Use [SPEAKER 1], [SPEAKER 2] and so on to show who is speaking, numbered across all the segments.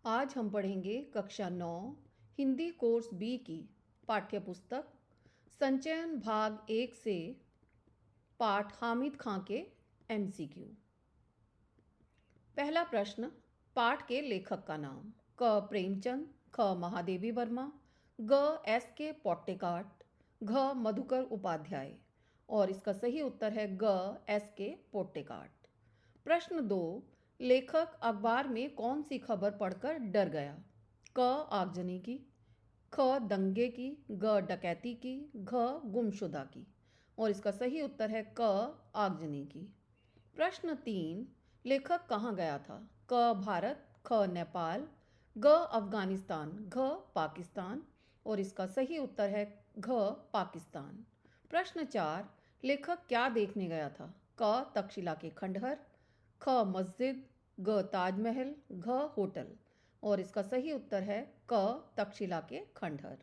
[SPEAKER 1] आज हम पढ़ेंगे कक्षा 9 हिंदी कोर्स बी की पाठ्य पुस्तक संचयन भाग 1 से पाठ हामिद खां के एमसीक्यू। पहला प्रश्न, पाठ के लेखक का नाम। क प्रेमचंद, ख महादेवी वर्मा, ग एस के पोट्टेकाट, घ मधुकर उपाध्याय। और इसका सही उत्तर है ग एस के पोट्टेकाट। प्रश्न 2, लेखक अखबार में कौन सी खबर पढ़कर डर गया। क आगजनी की, ख दंगे की, ग डकैती की, घ गुमशुदा की। और इसका सही उत्तर है क आगजनी की। प्रश्न 3, लेखक कहाँ गया था। क भारत, ख नेपाल, ग अफगानिस्तान, घ पाकिस्तान। और इसका सही उत्तर है घ पाकिस्तान। प्रश्न 4, लेखक क्या देखने गया था। क तक्षशिला के खंडहर, ख मस्जिद, ग ताजमहल, घ होटल। और इसका सही उत्तर है क तक्षशिला के खंडहर।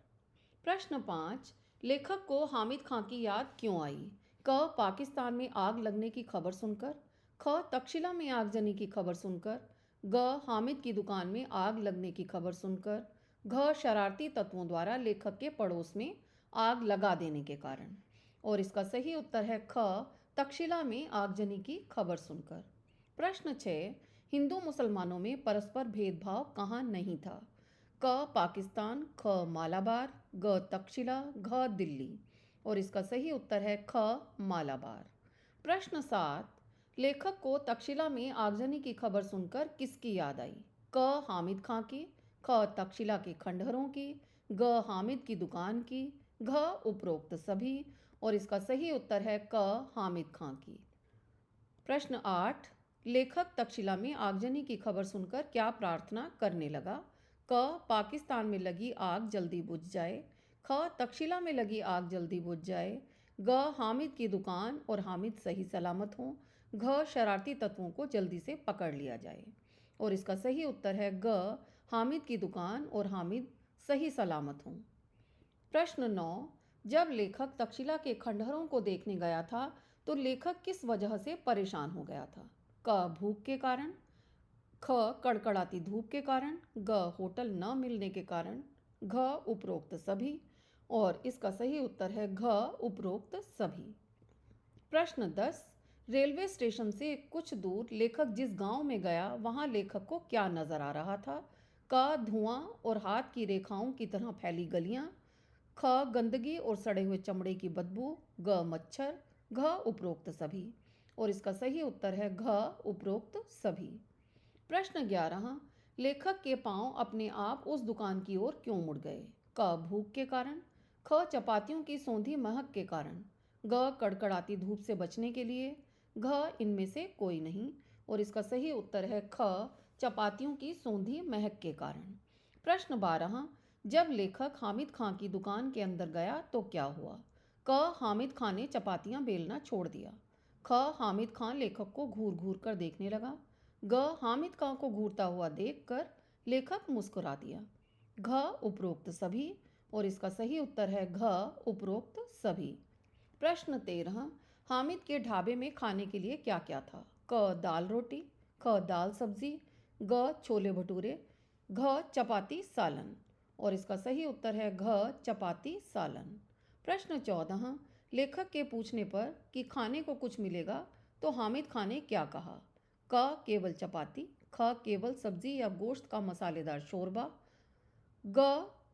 [SPEAKER 1] प्रश्न 5, लेखक को हामिद खां की याद क्यों आई। क पाकिस्तान में आग लगने की खबर सुनकर, ख तक्षशिला में आगजनी की खबर सुनकर, ग हामिद की दुकान में आग लगने की खबर सुनकर, घ शरारती तत्वों द्वारा लेखक के पड़ोस में आग लगा देने के कारण। और इसका सही उत्तर है ख तक्षशिला में आगजनी की खबर सुनकर। प्रश्न 6, हिंदू मुसलमानों में परस्पर भेदभाव कहाँ नहीं था। क पाकिस्तान, ख मालाबार, ग तक्षशिला, घ दिल्ली। और इसका सही उत्तर है ख मालाबार। प्रश्न 7, लेखक को तक्षशिला में आगजनी की खबर सुनकर किसकी याद आई। क हामिद खां की, ख तक्षशिला के खंडहरों की, ग हामिद की दुकान की, घ उपरोक्त सभी। और इसका सही उत्तर है क हामिद खां की। प्रश्न 8, लेखक तक्षशिला में आगजनी की खबर सुनकर क्या प्रार्थना करने लगा। क पाकिस्तान में लगी आग जल्दी बुझ जाए, ख तक्षशिला में लगी आग जल्दी बुझ जाए, ग हामिद की दुकान और हामिद सही सलामत हों, घ शरारती तत्वों को जल्दी से पकड़ लिया जाए। और इसका सही उत्तर है ग हामिद की दुकान और हामिद सही सलामत हों। प्रश्न 9, जब लेखक तक्षशिला के खंडहरों को देखने गया था तो लेखक किस वजह से परेशान हो गया था। क भूख के कारण, ख कड़कड़ाती धूप के कारण, ग होटल न मिलने के कारण, घ उपरोक्त सभी। और इसका सही उत्तर है घ उपरोक्त सभी। प्रश्न 10, रेलवे स्टेशन से कुछ दूर लेखक जिस गांव में गया वहां लेखक को क्या नजर आ रहा था। क धुआं और हाथ की रेखाओं की तरह फैली गलियां, ख गंदगी और सड़े हुए चमड़े की बदबू, ग मच्छर, घ उपरोक्त सभी। और इसका सही उत्तर है घ उपरोक्त सभी। प्रश्न 11, लेखक के पांव अपने आप उस दुकान की ओर क्यों मुड़ गए। क भूख के कारण, ख चपातियों की सौंधी महक के कारण, ग कड़कड़ाती धूप से बचने के लिए, घ इनमें से कोई नहीं। और इसका सही उत्तर है ख चपातियों की सौंधी महक के कारण। प्रश्न 12, जब लेखक हामिद खां की दुकान के अंदर गया तो क्या हुआ। क हामिद खां ने चपातियां बेलना छोड़ दिया, ख हामिद खां लेखक को घूर घूर कर देखने लगा, ग हामिद खां को घूरता हुआ देखकर लेखक मुस्कुरा दिया, घ उपरोक्त सभी। और इसका सही उत्तर है घ उपरोक्त सभी। प्रश्न 13, हामिद के ढाबे में खाने के लिए क्या क्या था। क दाल रोटी, ख दाल सब्जी, ग छोले भटूरे, घ चपाती सालन। और इसका सही उत्तर है घ चपाती सालन। प्रश्न 14, लेखक के पूछने पर कि खाने को कुछ मिलेगा तो हामिद खां ने क्या कहा। क केवल चपाती, ख केवल सब्जी या गोश्त का मसालेदार शोरबा, ग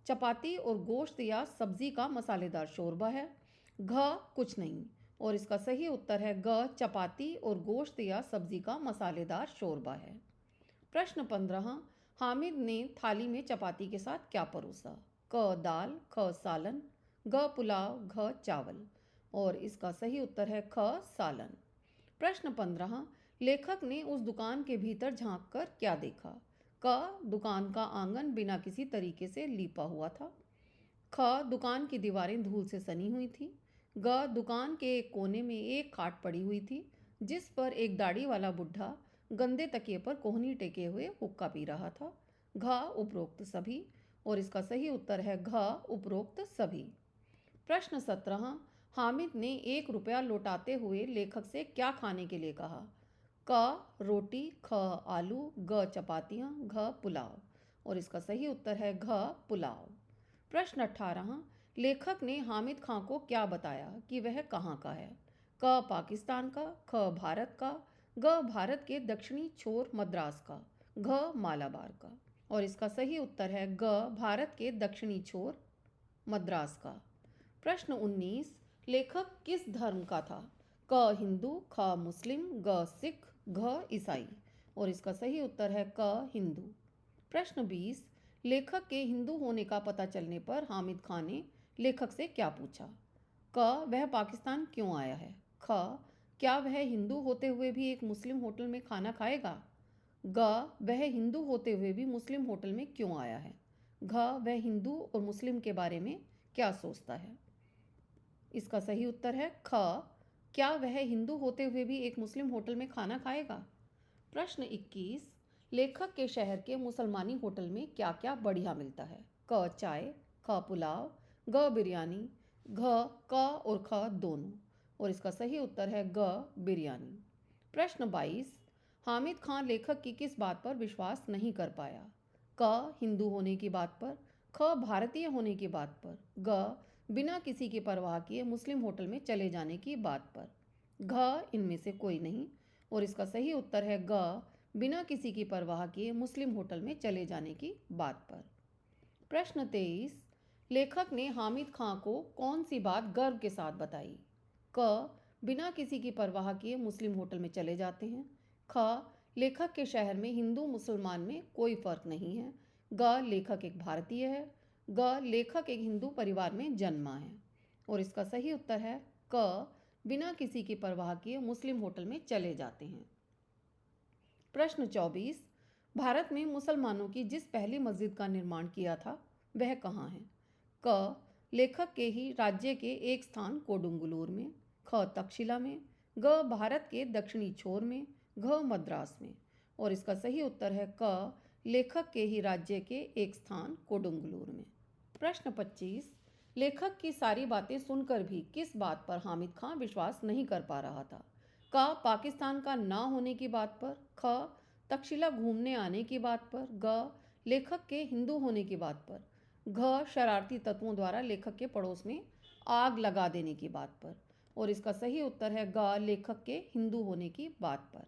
[SPEAKER 1] चपाती और गोश्त या सब्जी का मसालेदार शोरबा है, घ कुछ नहीं। और इसका सही उत्तर है ग चपाती और गोश्त या सब्जी का मसालेदार शोरबा है। प्रश्न 15, हामिद ने थाली में चपाती के साथ क्या परोसा। क दाल, ख सालन, ग पुलाव, घ चावल। और इसका सही उत्तर है ख सालन। प्रश्न 15, लेखक ने उस दुकान के भीतर झांक कर क्या देखा। क दुकान का आंगन बिना किसी तरीके से लीपा हुआ था, ख दुकान की दीवारें धूल से सनी हुई थी, ग दुकान के एक कोने में एक खाट पड़ी हुई थी जिस पर एक दाढ़ी वाला बुढ़ा गंदे तकिए पर कोहनी टेके हुए हुक्का पी रहा था, घ उपरोक्त सभी। और इसका सही उत्तर है घ उपरोक्त सभी। प्रश्न 17, हामिद ने 1 रुपया लौटाते हुए लेखक से क्या खाने के लिए कहा। क रोटी, ख आलू, ग चपातियाँ, घ पुलाव। और इसका सही उत्तर है घ पुलाव। प्रश्न 18, लेखक ने हामिद खां को क्या बताया कि वह कहाँ का है? क पाकिस्तान का, ख भारत का, ग भारत के दक्षिणी छोर मद्रास का, घ मालाबार का। और इसका सही उत्तर है ग भारत के दक्षिणी छोर मद्रास का। प्रश्न 19, लेखक किस धर्म का था? क हिंदू, ख मुस्लिम, ग सिख, घ ईसाई। और इसका सही उत्तर है क हिंदू। प्रश्न 20, लेखक के हिंदू होने का पता चलने पर हामिद खान ने लेखक से क्या पूछा? क वह पाकिस्तान क्यों आया है? ख क्या वह हिंदू होते हुए भी एक मुस्लिम होटल में खाना खाएगा? ग वह हिंदू होते हुए भी मुस्लिम होटल में क्यों आया है? घ वह हिंदू और मुस्लिम के बारे में क्या सोचता है? इसका सही उत्तर है ख क्या वह हिंदू होते हुए भी एक मुस्लिम होटल में खाना खाएगा? प्रश्न 21, लेखक के शहर के मुसलमानी होटल में क्या क्या बढ़िया मिलता है? क चाय, ख पुलाव, ग बिरयानी, घ क और ख दोनों। और इसका सही उत्तर है ग बिरयानी। प्रश्न 22, हामिद खान लेखक की किस बात पर विश्वास नहीं कर पाया? क हिंदू होने की बात पर, ख भारतीय होने की बात पर, ग बिना किसी की परवाह किए मुस्लिम होटल में चले जाने की बात पर, घ इनमें से कोई नहीं। और इसका सही उत्तर है ग बिना किसी की परवाह किए मुस्लिम होटल में चले जाने की बात पर। प्रश्न 23, लेखक ने हामिद खां को कौन सी बात गर्व के साथ बताई? क बिना किसी की परवाह किए मुस्लिम होटल में चले जाते हैं। ख लेखक के शहर में हिंदू मुसलमान में कोई फर्क नहीं है। ग लेखक एक भारतीय है। ग लेखक एक हिंदू परिवार में जन्मा है। और इसका सही उत्तर है क बिना किसी की परवाह किए मुस्लिम होटल में चले जाते हैं। प्रश्न 24, भारत में मुसलमानों की जिस पहली मस्जिद का निर्माण किया था वह कहाँ है? क लेखक के ही राज्य के एक स्थान कोडुंगलूर में, ख तक्षशिला में, ग भारत के दक्षिणी छोर में, घ मद्रास में। और इसका सही उत्तर है क लेखक के ही राज्य के एक स्थान कोडुंगलूर में। प्रश्न 25, लेखक की सारी बातें सुनकर भी किस बात पर हामिद खां विश्वास नहीं कर पा रहा था? क पाकिस्तान का ना होने की बात पर, ख तक्षशिला घूमने आने की बात पर, ग लेखक के हिंदू होने की बात पर, घ शरारती तत्वों द्वारा लेखक के पड़ोस में आग लगा देने की बात पर। और इसका सही उत्तर है ग लेखक के हिंदू होने की बात पर।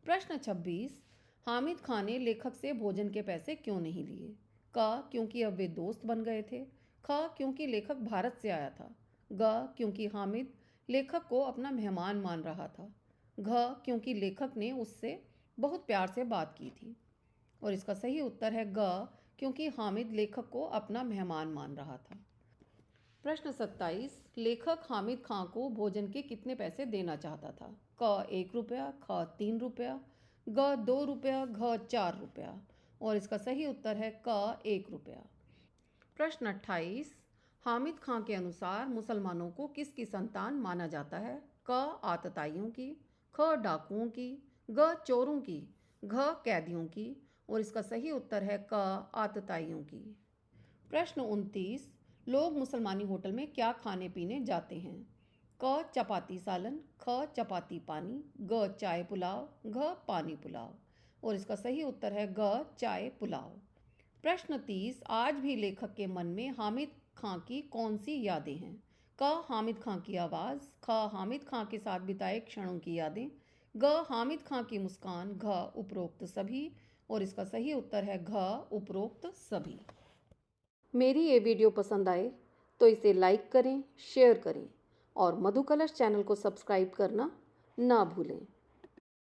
[SPEAKER 1] प्रश्न 26, हामिद खान ने लेखक से भोजन के पैसे क्यों नहीं लिए? क क्योंकि अब वे दोस्त बन गए थे, ख क्योंकि लेखक भारत से आया था, ग क्योंकि हामिद लेखक को अपना मेहमान मान रहा था, घ क्योंकि लेखक ने उससे बहुत प्यार से बात की थी। और इसका सही उत्तर है ग क्योंकि हामिद लेखक को अपना मेहमान मान रहा था। प्रश्न 27, लेखक हामिद खां को भोजन के कितने पैसे देना चाहता था? क 1 रुपया, ख 3 रुपया, ग 2 रुपया, घ 4 रुपया। और इसका सही उत्तर है क 1 रुपया। प्रश्न 28, हामिद खां के अनुसार मुसलमानों को किसकी संतान माना जाता है? क आतताइयों की, ख डाकुओं की, ग चोरों की, घ कैदियों की। और इसका सही उत्तर है क आतताइयों की। प्रश्न 29, लोग मुसलमानी होटल में क्या खाने पीने जाते हैं? क चपाती सालन, ख चपाती पानी, ग चाय पुलाव, घ पानी पुलाव। और इसका सही उत्तर है ग चाय पुलाव। प्रश्न 30, आज भी लेखक के मन में हामिद खां की कौन सी यादें हैं? क हामिद खां की आवाज़, ख हामिद खां के साथ बिताए क्षणों की यादें, ग हामिद खां की मुस्कान, घ उपरोक्त सभी। और इसका सही उत्तर है घ उपरोक्त सभी। मेरी ये वीडियो पसंद आए तो इसे लाइक करें, शेयर करें और मधु कलश चैनल को सब्सक्राइब करना ना भूलें।